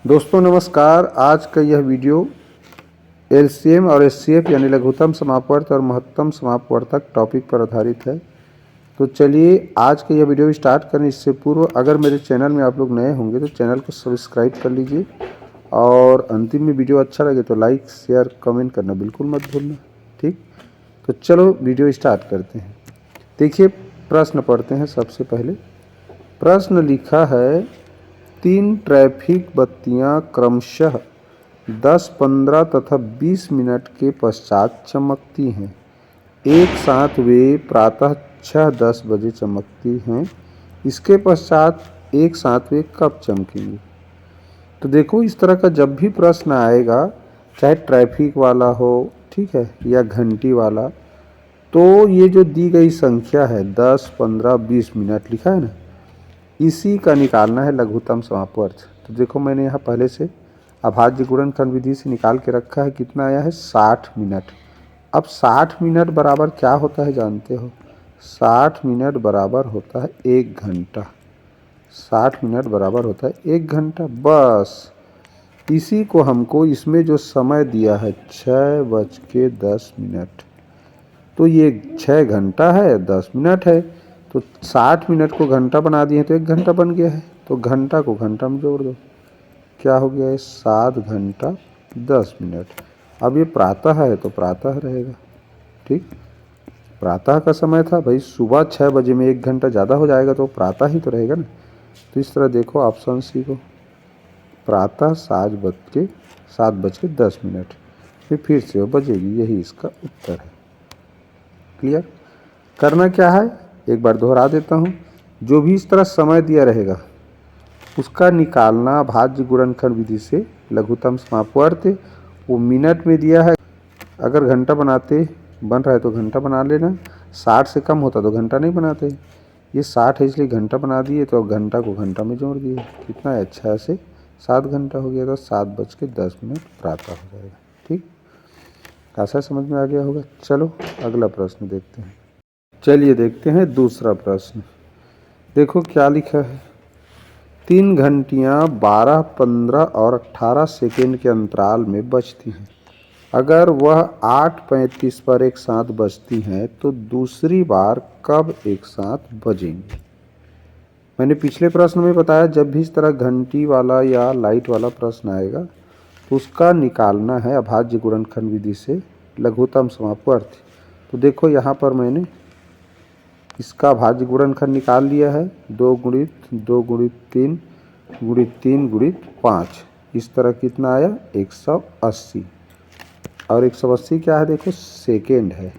दोस्तों नमस्कार। आज का यह वीडियो एलसीएम और एचसीएफ यानी लघुत्तम समापवर्त और महत्तम समापवर्तक टॉपिक पर आधारित है। तो चलिए आज का यह वीडियो स्टार्ट करें। इससे पूर्व अगर मेरे चैनल में आप लोग नए होंगे तो चैनल को सब्सक्राइब कर लीजिए और अंतिम में वीडियो अच्छा लगे तो लाइक शेयर कमेंट करना बिल्कुल मत भूलना। ठीक, तो चलो वीडियो स्टार्ट करते हैं। देखिए प्रश्न पढ़ते हैं। सबसे पहले प्रश्न लिखा है 3 ट्रैफिक बत्तियां क्रमशः 10, 15 तथा 20 मिनट के पश्चात चमकती हैं। एक साथ वे प्रातः 6:10 बजे चमकती हैं। इसके पश्चात एक साथ वे कब चमकेंगी? तो देखो इस तरह का जब भी प्रश्न आएगा, चाहे ट्रैफिक वाला हो, ठीक है, या घंटी वाला, तो ये जो दी गई संख्या है 10, 15, 20 मिनट लिखा है ना, इसी का निकालना है लघुत्तम समापवर्त। तो देखो मैंने यहाँ पहले से अभाज्य गुणनखंड विधि से निकाल के रखा है। कितना आया है? 60 मिनट। अब 60 मिनट बराबर क्या होता है जानते हो? 60 मिनट बराबर होता है 1 घंटा। 60 मिनट बराबर होता है 1 घंटा। बस इसी को हमको इसमें जो समय दिया है 6:10, तो ये 6 घंटा है 10 मिनट है, तो 60 मिनट को घंटा बना दिए तो 1 घंटा बन गया है। तो घंटा को घंटा में जोड़ दो, क्या हो गया है? 7 घंटा 10 मिनट। अब ये प्रातः है तो प्रातः रहेगा। ठीक, प्रातः का समय था भाई, सुबह 6 बजे में 1 घंटा ज़्यादा हो जाएगा तो प्रातः ही तो रहेगा ना। तो इस तरह देखो ऑप्शन सी को, प्रातः 7:10, फिर से वो बजेगी, यही इसका उत्तर है। क्लियर? करना क्या है एक बार दोहरा देता हूँ। जो भी इस तरह समय दिया रहेगा उसका निकालना भाज्य गुणनखंड विधि से लघुत्तम समापवर्त। वो मिनट में दिया है, अगर घंटा बनाते बन रहा है तो घंटा बना लेना, 60 से कम होता तो घंटा नहीं बनाते। ये 60 है इसलिए घंटा बना दिए, तो घंटा को घंटा में जोड़ दिए। कितना है? 6 से 7 घंटा हो गया, तो 7:10 प्रातः हो जाएगा। ठीक, ऐसा समझ में आ गया होगा। चलो अगला प्रश्न देखते हैं। चलिए देखते हैं दूसरा प्रश्न। देखो क्या लिखा है। 3 घंटियां 12, 15 और 18 सेकेंड के अंतराल में बजती हैं। अगर वह 8:35 पर एक साथ बजती हैं तो दूसरी बार कब एक साथ बजेंगी? मैंने पिछले प्रश्न में बताया जब भी इस तरह घंटी वाला या लाइट वाला प्रश्न आएगा तो उसका निकालना है अभाज्य गुणनखंड विधि से लघुत्तम समापवर्त। तो देखो यहाँ पर मैंने इसका भाज्य गुणनखंड निकाल लिया है। 2 गुणित 2 गुणित 3 गुणित 3 गुणित 5। इस तरह कितना आया? 180। और 180 क्या है? देखो सेकेंड है।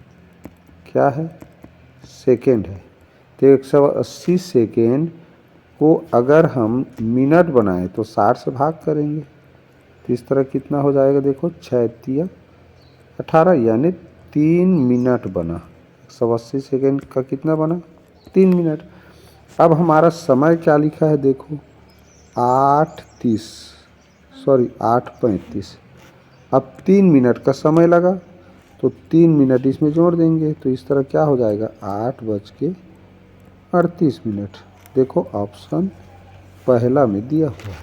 क्या है? सेकेंड है। तो 180 सेकेंड को अगर हम मिनट बनाएं तो 60 से भाग करेंगे, तो इस तरह कितना हो जाएगा? देखो 6 × 18 यानी 3 मिनट बना। 180 सेकेंड का कितना बना? 3 मिनट। अब हमारा समय क्या लिखा है? देखो 8:35। अब 3 मिनट का समय लगा तो 3 मिनट इसमें जोड़ देंगे, तो इस तरह क्या हो जाएगा? 8:38। देखो ऑप्शन पहला में दिया हुआ है।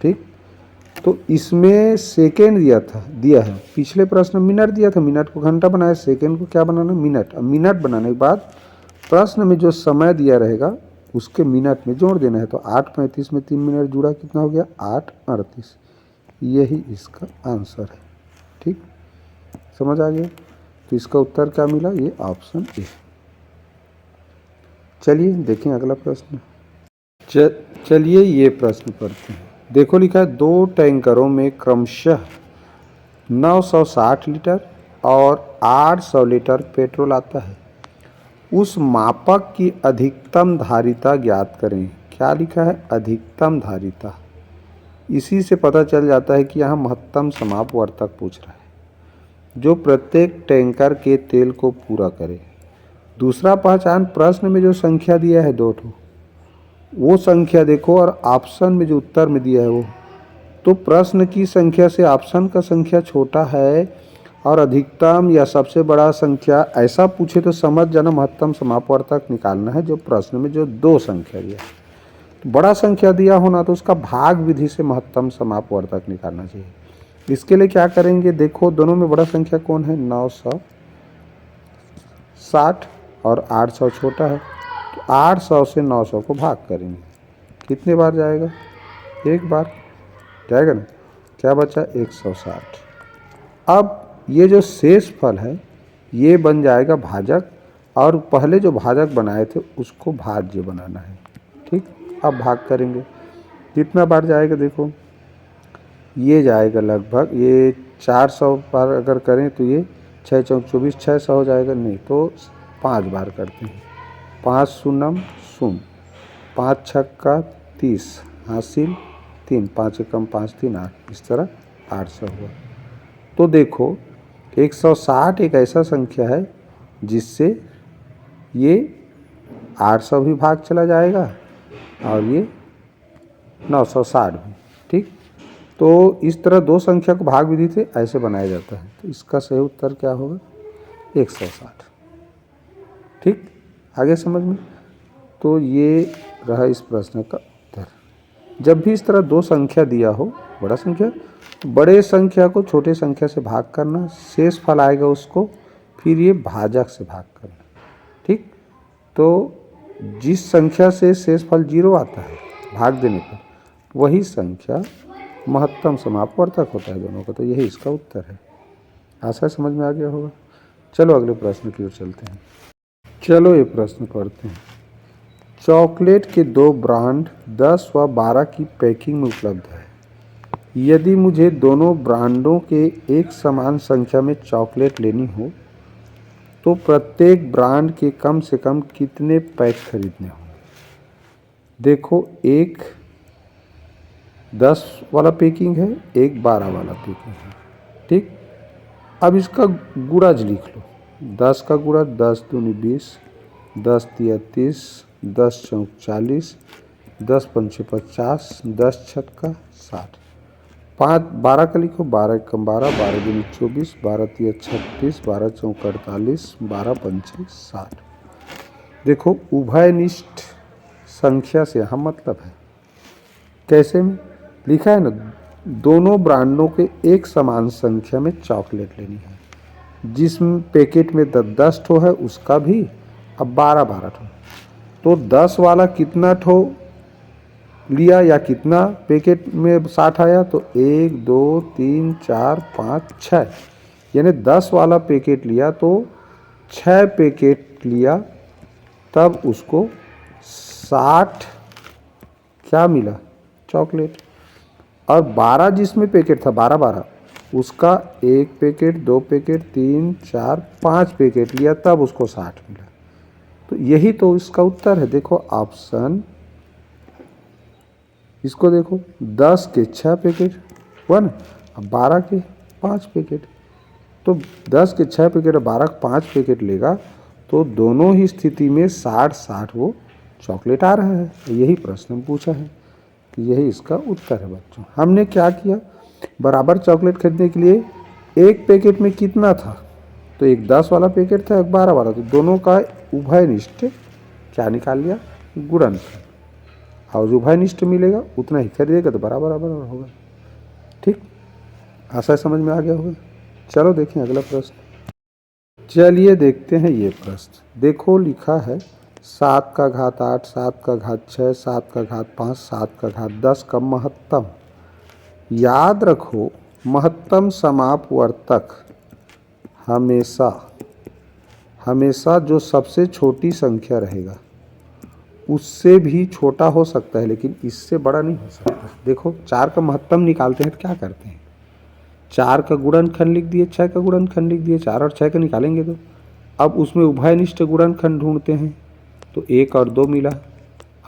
ठीक, तो इसमें सेकेंड दिया है। पिछले प्रश्न में मिनट दिया था, मिनट को घंटा बनाया, सेकेंड को क्या बनाना? मिनट। अब मिनट बनाने के बाद प्रश्न में जो समय दिया रहेगा उसके मिनट में जोड़ देना है। तो 8:35 में 3 मिनट जुड़ा, कितना हो गया? 8:38। यही इसका आंसर है। ठीक, समझ आ गया? तो इसका उत्तर क्या मिला? ये ऑप्शन ए। चलिए देखें अगला प्रश्न। चलिए ये प्रश्न पढ़ते हैं। देखो लिखा है 2 टैंकरों में क्रमशः 960 लीटर और 800 लीटर पेट्रोल आता है। उस मापक की अधिकतम धारिता ज्ञात करें। क्या लिखा है? अधिकतम धारिता। इसी से पता चल जाता है कि यहाँ महत्तम समापवर्तक पूछ रहा है, जो प्रत्येक टैंकर के तेल को पूरा करे। दूसरा पहचान, प्रश्न में जो संख्या दिया है 2 वो संख्या देखो, और ऑप्शन में जो उत्तर में दिया है वो, तो प्रश्न की संख्या से ऑप्शन का संख्या छोटा है और अधिकतम या सबसे बड़ा संख्या ऐसा पूछे तो समझ जाना महत्तम समापवर्तक निकालना है, जो प्रश्न में जो 2 संख्या दिया है। तो बड़ा संख्या दिया होना तो उसका भाग विधि से महत्तम समापवर्तक निकालना चाहिए। इसके लिए क्या करेंगे, देखो दोनों में बड़ा संख्या कौन है, 960 और 800 छोटा है। तो 800 से 900 को भाग करेंगे, कितने बार जाएगा, एक बार जाएगा ना, क्या बचा 160। अब ये जो शेष फल है ये बन जाएगा भाजक, और पहले जो भाजक बनाए थे उसको भाज्य बनाना है। ठीक, अब भाग करेंगे, कितना बार जाएगा, देखो ये जाएगा लगभग, ये 400 बार अगर करें तो ये 6 चौक 24, 600 हो जाएगा, नहीं तो 5 बार करते हैं। 5 शून्यम शून्य, 5 छक्का 30, हासिल 3, 5 एकम 5 3 8, इस तरह 800 हुआ। तो देखो 160 एक ऐसा संख्या है जिससे ये 800 भी भाग चला जाएगा और ये 960 भी। ठीक, तो इस तरह दो संख्या को भाग विधि से ऐसे बनाया जाता है। तो इसका सही उत्तर क्या होगा, 160। ठीक, आगे समझ में। तो ये रहा इस प्रश्न का उत्तर। जब भी इस तरह दो संख्या दिया हो, बड़ा संख्या, तो बड़े संख्या को छोटे संख्या से भाग करना, शेष फल आएगा उसको फिर ये भाजक से भाग करना। ठीक, तो जिस संख्या से शेष फल 0 आता है भाग देने पर, वही संख्या महत्तम समापवर्तक होता है दोनों का। तो यही इसका उत्तर है। आशा समझ में आ गया होगा। चलो अगले प्रश्न की ओर चलते हैं। चलो ये प्रश्न पढ़ते हैं। चॉकलेट के 2 ब्रांड 10 व 12 की पैकिंग में उपलब्ध है। यदि मुझे दोनों ब्रांडों के एक समान संख्या में चॉकलेट लेनी हो तो प्रत्येक ब्रांड के कम से कम कितने पैक खरीदने होंगे। देखो, एक 10 वाला पैकिंग है, एक 12 वाला पैकिंग है। ठीक, अब इसका गुणाज लिख लो। 10 का गुणा 10 दूनी 20, 10 तिया 30, 10 चौक 40, 10 पंचे 50, 10 छक्का 60। 12 का लिखो, 12 एकम 12, 12 दूनी 24, 12 तिया 36, 12 चौक 48, 12 पंचे 60। देखो, उभयनिष्ठ संख्या से यहाँ मतलब है, कैसे में लिखा है ना, दोनों ब्रांडों के एक समान संख्या में चॉकलेट लेनी है। जिस पैकेट में 10 ठो है उसका भी अब 12 ठो। तो 10 वाला कितना ठो लिया या कितना पैकेट में 60 आया, तो 1 2 3 4 5 6, यानी 10 वाला पैकेट लिया तो 6 पैकेट लिया, तब उसको 60 क्या मिला, चॉकलेट। और 12 जिसमें पैकेट था 12 उसका 1 पैकेट 2 पैकेट 3 4 5 पैकेट लिया, तब उसको 60 मिला। तो यही तो इसका उत्तर है। देखो ऑप्शन, इसको देखो, 10 के 6 पैकेट हुआ ना, अब 12 के 5 पैकेट, तो 10 के 6 पैकेट और 12 के 5 पैकेट लेगा तो दोनों ही स्थिति में 60-60 वो चॉकलेट आ रहा है। यही प्रश्न पूछा है, तो यही इसका उत्तर है बच्चों। हमने क्या किया, बराबर चॉकलेट खरीदने के लिए एक पैकेट में कितना था, तो एक 10 वाला पैकेट था, एक 12 वाला, तो दोनों का उभयनिष्ठ क्या निकाल लिया, गुणनफल। और जो उभयनिष्ठ मिलेगा उतना ही खरीदेगा तो बराबर बराबर होगा। ठीक, आशा समझ में आ गया होगा। चलो देखें अगला प्रश्न। चलिए देखते हैं ये प्रश्न। देखो लिखा है 7 का घात 8, 7 का घात 6, 7 का घात 5, 7 का घात 10 का महत्तम। याद रखो, महत्तम समापवर्तक हमेशा जो सबसे छोटी संख्या रहेगा उससे भी छोटा हो सकता है, लेकिन इससे बड़ा नहीं हो सकता। देखो 4 का महत्तम निकालते हैं तो क्या करते हैं, 4 का गुणनखंड लिख दिए, 6 का गुणनखंड लिख दिए, 4 और 6 का निकालेंगे तो अब उसमें उभयनिष्ठ गुणनखंड ढूंढते हैं, तो 1 और 2 मिला,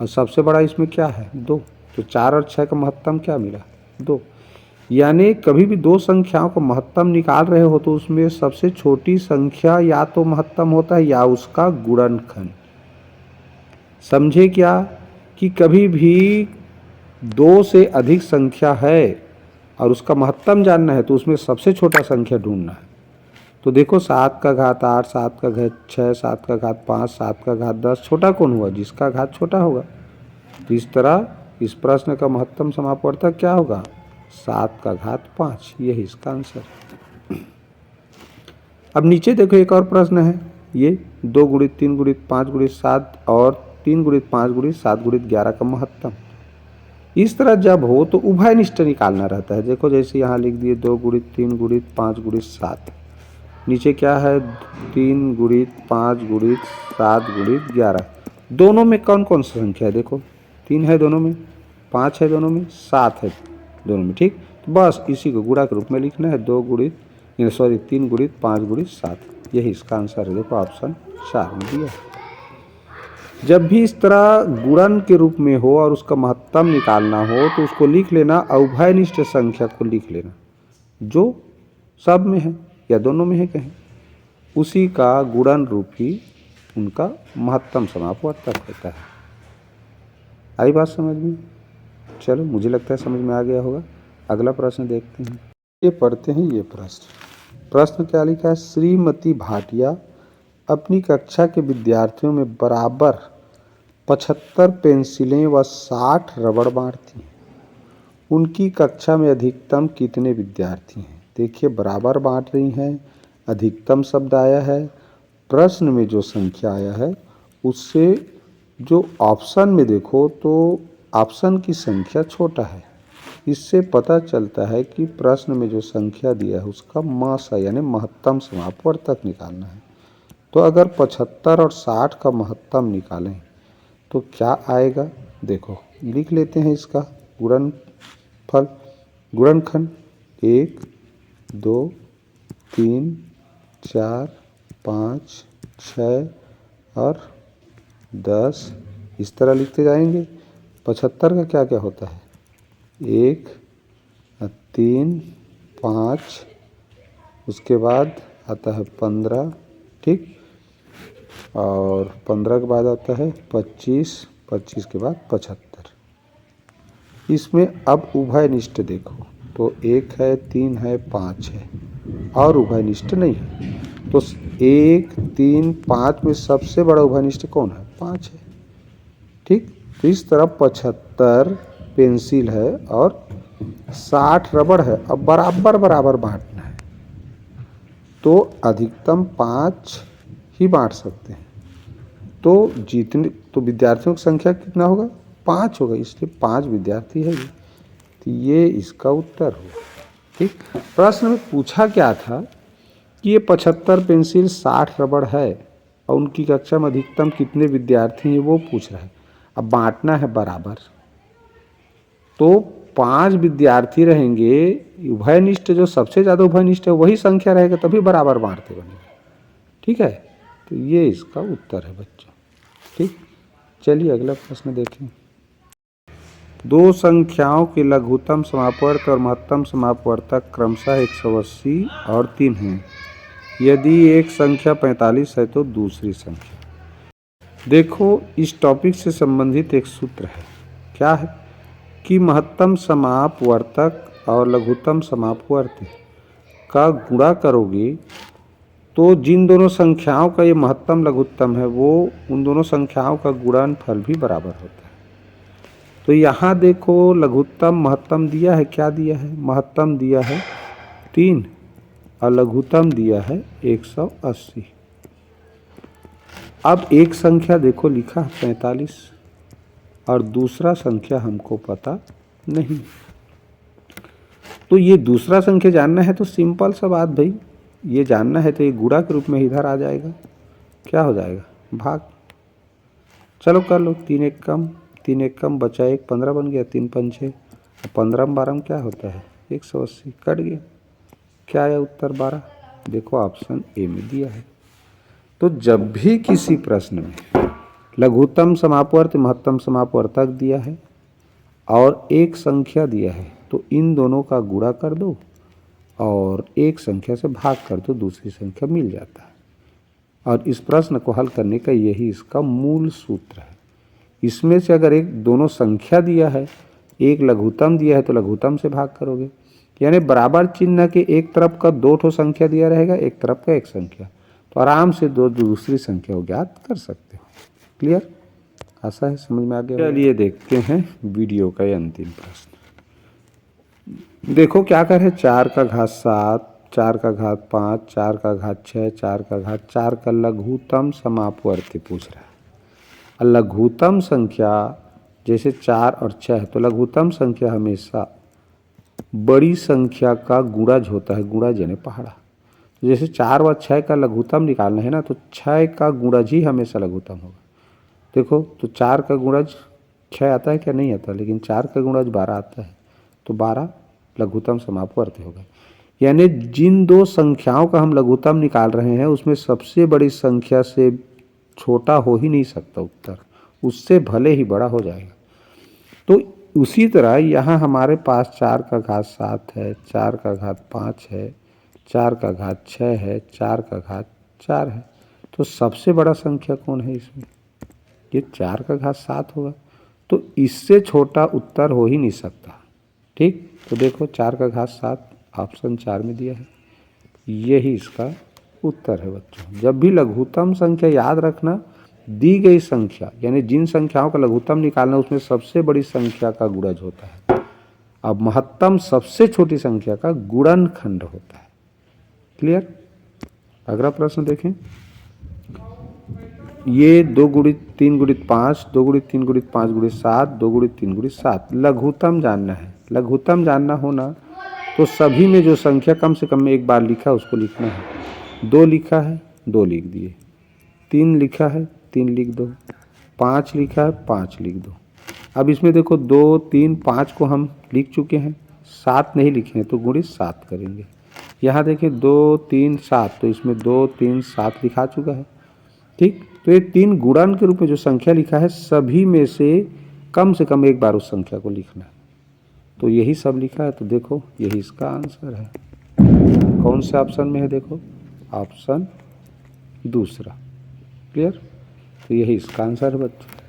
और सबसे बड़ा इसमें क्या है 2, तो 4 और 6 का महत्तम क्या मिला 2। यानी कभी भी दो संख्याओं का महत्तम निकाल रहे हो तो उसमें सबसे छोटी संख्या या तो महत्तम होता है या उसका गुणनखंड। समझे क्या, कि कभी भी 2 से अधिक संख्या है और उसका महत्तम जानना है तो उसमें सबसे छोटा संख्या ढूंढना है। तो देखो 7 का घात 8, 7 का घात 6, 7 का घात 5, 7 का घात 10, छोटा कौन हुआ, जिसका घात छोटा होगा। तो इस तरह इस प्रश्न का महत्तम समापवर्तक क्या होगा? 7 का घात 5, यही इसका आंसर है। अब नीचे देखो एक और प्रश्न है, ये 2 गुणित 3 गुणित 5 गुणित 7 और 3 गुणित 5 गुणित 7 गुणित 11 का महत्तम। इस तरह जब हो तो उभयनिष्ठ निकालना रहता है। देखो जैसे यहाँ लिख दिए 2 गुणित 3 गुणित 5 गुणित 7, नीचे क्या है 3 गुणित 5 गुणित 7 गुणित 11। दोनों में कौन कौन सी संख्या है? देखो 3 है दोनों में, 5 है दोनों में, 7 है दोनों में। ठीक, तो बस इसी को गुणा के रूप में लिखना है, 3 गुणित 5 गुणित 7, यही इसका आंसर है। देखो ऑप्शन 4 में दिया है। जब भी इस तरह गुणन के रूप में हो और उसका महत्तम निकालना हो तो उसको लिख लेना, अउभयनिष्ठ संख्या को लिख लेना जो सब में है या दोनों में है कहीं, उसी का गुणन रूप ही उनका महत्तम समापवर्तक होता है। आई बात समझ में? चलो मुझे लगता है समझ में आ गया होगा। अगला प्रश्न देखते हैं। ये पढ़ते हैं ये प्रश्न क्या लिखा है? श्रीमती भाटिया अपनी कक्षा के विद्यार्थियों में बराबर 75 पेंसिलें व 60 रबड़ बांटती हैं। उनकी कक्षा में अधिकतम कितने विद्यार्थी हैं? देखिए बराबर बांट रही हैं, अधिकतम शब्द आया है, प्रश्न में जो संख्या आया है उससे जो ऑप्शन में देखो तो ऑप्शन की संख्या छोटा है। इससे पता चलता है कि प्रश्न में जो संख्या दिया है उसका मासा यानी महत्तम समापवर्तक निकालना है। तो अगर 75 और 60 का महत्तम निकालें तो क्या आएगा? देखो लिख लेते हैं इसका गुणनफल, गुणनखंड 1 2 3 4 5 6 और 10, इस तरह लिखते जाएंगे। 75 का क्या क्या होता है? 1 3 5, उसके बाद आता है 15, ठीक, और 15 के बाद आता है 25, 25 के बाद 75। इसमें अब उभयनिष्ठ देखो तो 1 है 3 है 5 है और उभयनिष्ठ नहीं है। तो 1 3 5 में सबसे बड़ा उभयनिष्ठ कौन है? 5 है। ठीक, तो इस तरह 75 पेंसिल है और 60 रबड़ है। अब बराबर बराबर बांटना है तो अधिकतम 5 ही बांट सकते हैं। तो जितने तो विद्यार्थियों की संख्या कितना होगा? 5 होगा, इसलिए 5 विद्यार्थी है ये, तो ये इसका उत्तर होगा। ठीक, प्रश्न में पूछा क्या था कि ये 75 पेंसिल 60 रबड़ है और उनकी कक्षा में अधिकतम कितने विद्यार्थी हैं वो पूछ रहा है। अब बांटना है बराबर, तो 5 विद्यार्थी रहेंगे, उभयनिष्ठ जो सबसे ज़्यादा उभयनिष्ठ है वही संख्या रहेगा तभी बराबर बांटते बनेगा। ठीक है, तो ये इसका उत्तर है बच्चों। ठीक, चलिए अगला प्रश्न देखें। दो संख्याओं के लघुत्तम समापवर्तक और महत्तम समापवर्तक क्रमशः 180 और 3 हैं। यदि एक संख्या 45 है तो दूसरी संख्या। देखो इस टॉपिक से संबंधित एक सूत्र है, क्या है कि महत्तम समापवर्तक और लघुत्तम समापवर्तक का गुणा करोगे तो जिन दोनों संख्याओं का ये महत्तम लघुत्तम है वो उन दोनों संख्याओं का गुणनफल भी बराबर होता है। तो यहाँ देखो लघुत्तम महत्तम दिया है, क्या दिया है? महत्तम दिया है 3 और लघुत्तम दिया है 180। अब एक संख्या देखो लिखा है 45 और दूसरा संख्या हमको पता नहीं। तो ये दूसरा संख्या जानना है तो सिंपल सा बात भाई, ये जानना है तो ये गुणा के रूप में इधर आ जाएगा, क्या हो जाएगा? भाग। चलो कर लो, 3 एक कम बचा 1, 15 बन गया, 3 5 6, 15 12 में क्या होता है? 180 कट गया, क्या आया उत्तर? 12। देखो ऑप्शन ए में दिया है। तो जब भी किसी प्रश्न में लघुत्तम समापवर्तक महत्तम समापवर्तक दिया है और एक संख्या दिया है तो इन दोनों का गुणा कर दो और एक संख्या से भाग कर दो, दूसरी संख्या मिल जाता है। और इस प्रश्न को हल करने का यही इसका मूल सूत्र है। इसमें से अगर एक दोनों संख्या दिया है, एक लघुत्तम दिया है तो लघुत्तम से भाग करोगे, यानी बराबर चिन्ह के एक तरफ का 2 ठो संख्या दिया रहेगा, एक तरफ का एक संख्या, तो आराम से दो दूसरी संख्या को ज्ञात कर सकते हो। क्लियर? आशा है समझ में आ गया। चलिए देखते हैं वीडियो का ये अंतिम प्रश्न। देखो क्या कर है, 4 का घात 7, 4 का घात 5, 4 का घात 6, 4 का घात 4 का लघुत्तम समापवर्ती पूछ रहा है। और लघुत्तम संख्या जैसे 4 और 6 है तो लघुत्तम संख्या हमेशा बड़ी संख्या का गुणज होता है, गुणज यानी पहाड़ा। जैसे 4 व 6 का लघुत्तम निकालना है ना, तो 6 का गुणज ही हमेशा लघुत्तम होगा। देखो तो 4 का गुणज 6 आता है क्या, नहीं आता, लेकिन 4 का गुणज 12 आता है, तो 12 लघुत्तम समापवर्ती होगा। यानी जिन दो संख्याओं का हम लघुत्तम निकाल रहे हैं उसमें सबसे बड़ी संख्या से छोटा हो ही नहीं सकता उत्तर, उससे भले ही बड़ा हो जाएगा। तो उसी तरह यहाँ हमारे पास 4 का घात 7 है, 4 का घात 5 है, 4 का घात 6 है, 4 का घात 4 है, तो सबसे बड़ा संख्या कौन है इसमें, ये 4 का घात 7 होगा। तो इससे छोटा उत्तर हो ही नहीं सकता। ठीक, तो देखो 4 का घात 7 ऑप्शन 4 में दिया है, यही इसका उत्तर है बच्चों। जब भी लघुत्तम संख्या याद रखना, दी गई संख्या यानी जिन संख्याओं का लघुत्तम निकालना उसमें सबसे बड़ी संख्या का गुणज होता है। अब महत्तम सबसे छोटी संख्या का गुणनखंड होता है। क्लियर। अगला प्रश्न देखें, ये 2 गुणित 3 गुणित 5, 2 गुणित 3 गुणित 5 गुणित 7, 2 गुणित 3 गुणित 7 लघुत्तम जानना है। लघुत्तम जानना होना तो सभी में जो संख्या कम से कम में एक बार लिखा उसको लिखना है। 2 लिखा है 2 लिख दिए, 3 लिखा है 3 लिख दो, 5 लिखा है 5 लिख दो। अब इसमें देखो 2 3 5 को हम लिख चुके हैं, 7 नहीं लिखे हैं तो गुणित 7 करेंगे। यहाँ देखिए 2 3 7, तो इसमें 2 3 7 लिखा चुका है। ठीक, तो ये 3 गुणन के रूप में जो संख्या लिखा है सभी में से कम एक बार उस संख्या को लिखना है, तो यही सब लिखा है। तो देखो यही इसका आंसर है। कौन से ऑप्शन में है, देखो ऑप्शन दूसरा। क्लियर, तो यही इसका आंसर है बच्चों।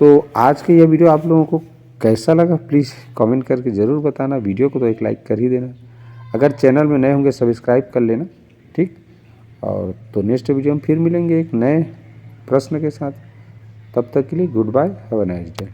तो आज के यह वीडियो आप लोगों को कैसा लगा प्लीज़ कमेंट करके ज़रूर बताना। वीडियो को तो एक लाइक कर ही देना, अगर चैनल में नए होंगे सब्सक्राइब कर लेना। ठीक, और तो नेक्स्ट वीडियो में फिर मिलेंगे एक नए प्रश्न के साथ। तब तक के लिए goodbye, have a nice day.